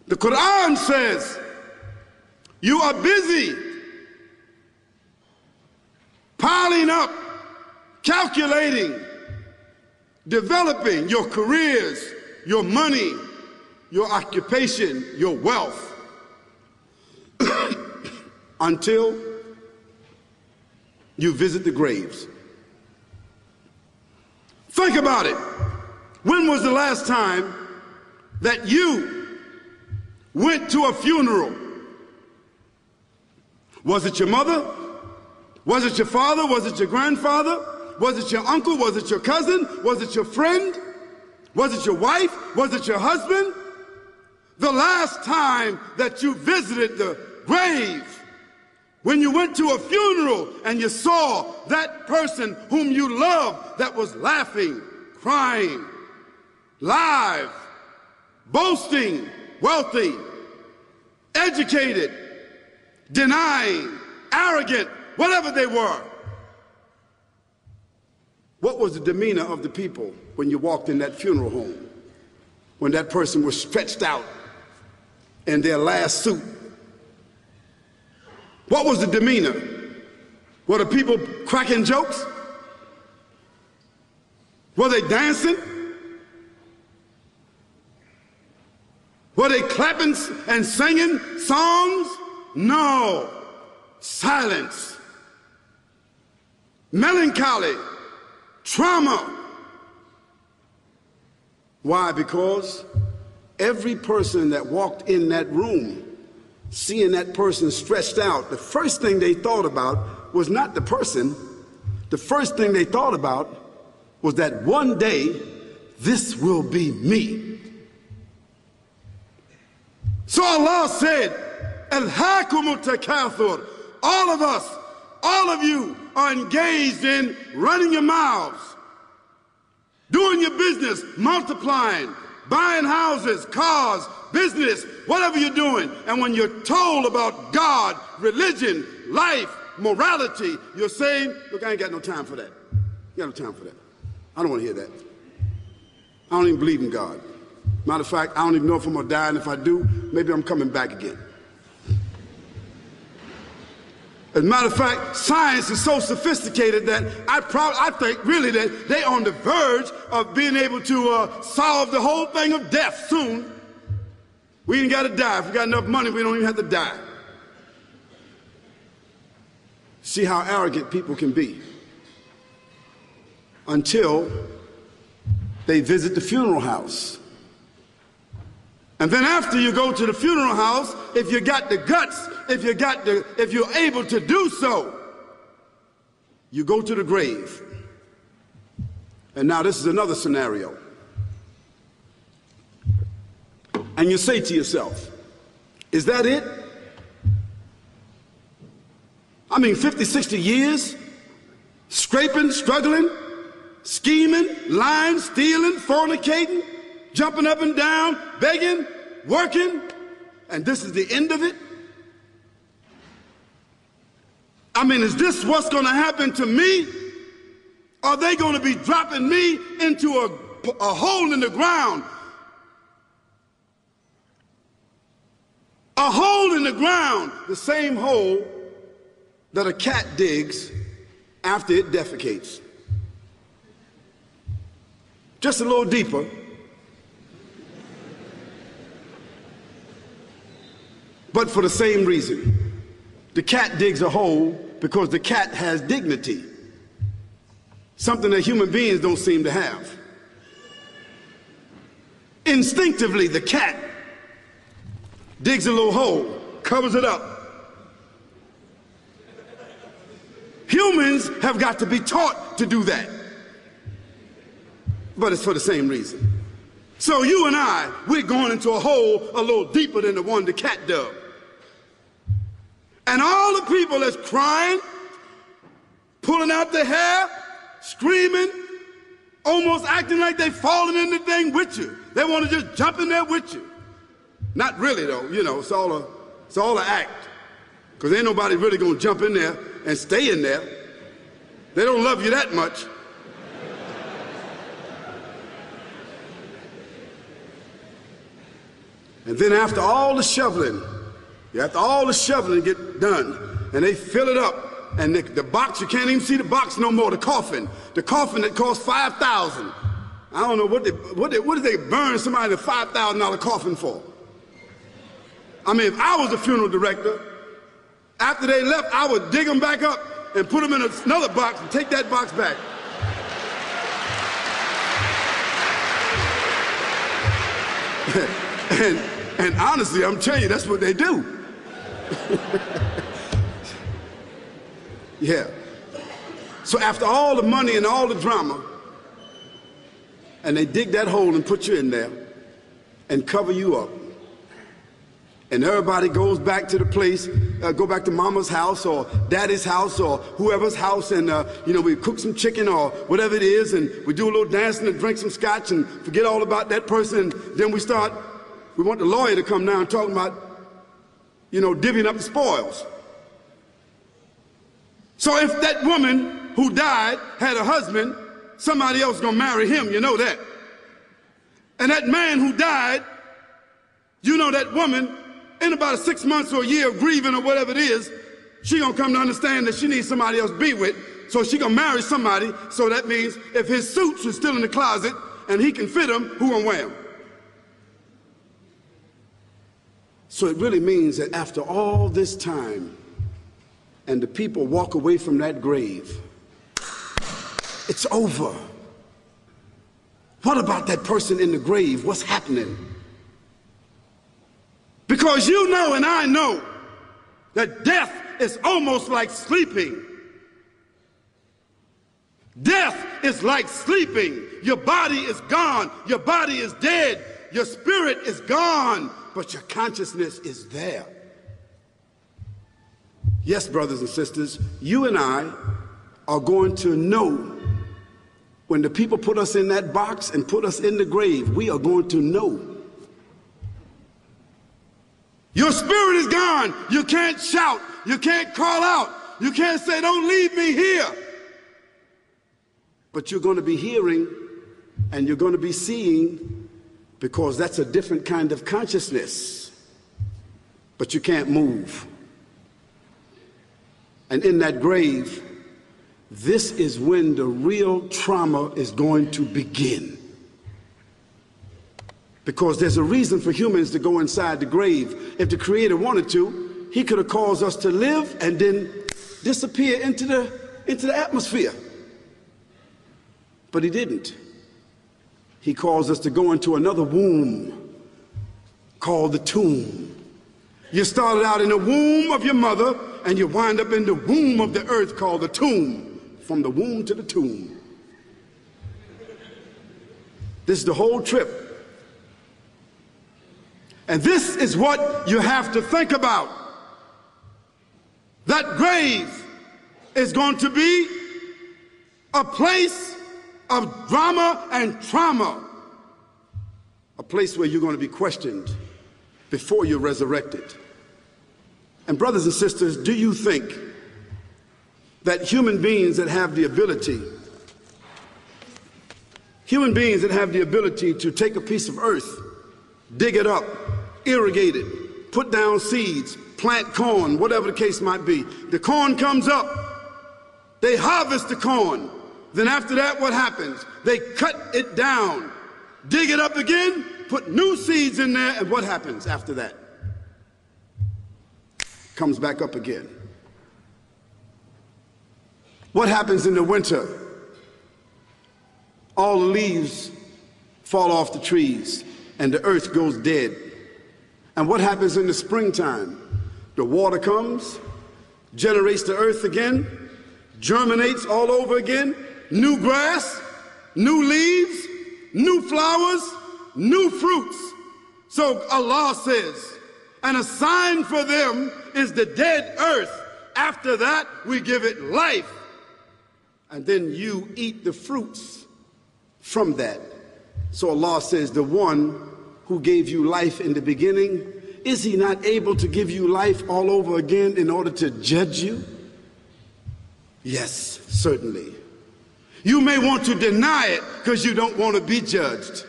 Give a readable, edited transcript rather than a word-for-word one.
The Quran says, you are busy piling up, calculating, developing your careers, your money, your occupation, your wealth, until you visit the graves. Think about it. When was the last time that you went to a funeral? Was it your mother? Was it your father? Was it your grandfather? Was it your uncle? Was it your cousin? Was it your friend? Was it your wife? Was it your husband? The last time that you visited the grave, when you went to a funeral and you saw that person whom you loved that was laughing, crying, live, boasting, wealthy, educated, denying, arrogant, whatever they were. What was the demeanor of the people when you walked in that funeral home? When that person was stretched out in their last suit? What was the demeanor? Were the people cracking jokes? Were they dancing? Were they clapping and singing songs? No. Silence. Melancholy. Trauma. Why? Because every person that walked in that room, seeing that person stretched out, the first thing they thought about was not the person. The first thing they thought about was that one day, this will be me. So Allah said, Alhaakumut takathur. All of us, all of you are engaged in running your mouths, doing your business, multiplying, buying houses, cars, business, whatever you're doing. And when you're told about God, religion, life, morality, you're saying, look, I ain't got no time for that. You got no time for that. I don't want to hear that. I don't even believe in God. Matter of fact, I don't even know if I'm going to die, and if I do, maybe I'm coming back again. As a matter of fact, science is so sophisticated that I think really that they're on the verge of being able to solve the whole thing of death soon. We ain't got to die. If we got enough money, we don't even have to die. See how arrogant people can be until they visit the funeral house. And then after you go to the funeral house, if you got the guts, if you're able to do so, you go to the grave. And now this is another scenario. And you say to yourself, is that it? I mean, 50, 60 years, scraping, struggling, scheming, lying, stealing, fornicating, jumping up and down, begging, working, and this is the end of it? I mean, is this what's going to happen to me? Are they going to be dropping me into a hole in the ground? A hole in the ground, the same hole that a cat digs after it defecates. Just a little deeper. But for the same reason. The cat digs a hole because the cat has dignity. Something that human beings don't seem to have. Instinctively, the cat digs a little hole, covers it up. Humans have got to be taught to do that. But it's for the same reason. So you and I, we're going into a hole a little deeper than the one the cat dug. And all the people that's crying, pulling out their hair, screaming, almost acting like they're falling in the thing with you. They want to just jump in there with you. Not really though, you know, it's all an act. Because ain't nobody really going to jump in there and stay in there. They don't love you that much. And then after all the shoveling get done, and they fill it up, and the box, you can't even see the box no more, the coffin that cost $5,000. I don't know what did they burn somebody a $5,000 coffin for? I mean, if I was a funeral director, after they left, I would dig them back up and put them in another box and take that box back. and honestly, I'm telling you, that's what they do. Yeah. So after all the money and all the drama, and they dig that hole and put you in there and cover you up, and everybody goes back to the place, go back to mama's house or daddy's house or whoever's house, and we cook some chicken or whatever it is, and we do a little dancing and drink some scotch and forget all about that person, and then we want the lawyer to come down and talk about, divvying up the spoils. So if that woman who died had a husband, somebody else gonna marry him, you know that. And that man who died, that woman, in about 6 months or a year of grieving or whatever it is, she gonna come to understand that she needs somebody else to be with, so she gonna marry somebody. So that means if his suits are still in the closet and he can fit them, who gonna wear them? So it really means that after all this time, and the people walk away from that grave, it's over. What about that person in the grave? What's happening? Because you know and I know that death is almost like sleeping. Death is like sleeping. Your body is gone. Your body is dead. Your spirit is gone, but your consciousness is there. Yes, brothers and sisters, you and I are going to know when the people put us in that box and put us in the grave. We are going to know. Your spirit is gone. You can't shout. You can't call out. You can't say, "Don't leave me here." But you're going to be hearing and you're going to be seeing, because that's a different kind of consciousness. But you can't move. And in that grave, this is when the real trauma is going to begin. Because there's a reason for humans to go inside the grave. If the Creator wanted to, he could have caused us to live and then disappear into the atmosphere. But he didn't. He caused us to go into another womb called the tomb. You started out in the womb of your mother, and you wind up in the womb of the earth called the tomb. From the womb to the tomb. This is the whole trip. And this is what you have to think about. That grave is going to be a place of drama and trauma. A place where you're going to be questioned before you're resurrected. And brothers and sisters, do you think that human beings that have the ability to take a piece of earth, dig it up, irrigate it, put down seeds, plant corn, whatever the case might be. The corn comes up, they harvest the corn. Then after that, what happens? They cut it down, dig it up again, put new seeds in there, and what happens after that? Comes back up again. What happens in the winter? All the leaves fall off the trees and the earth goes dead. And what happens in the springtime? The water comes, generates the earth again, germinates all over again, new grass, new leaves, new flowers, new fruits. So Allah says, and a sign for them is the dead earth. After that, we give it life. And then you eat the fruits from that. So Allah says, the one who gave you life in the beginning, is he not able to give you life all over again in order to judge you? Yes, certainly. You may want to deny it because you don't want to be judged.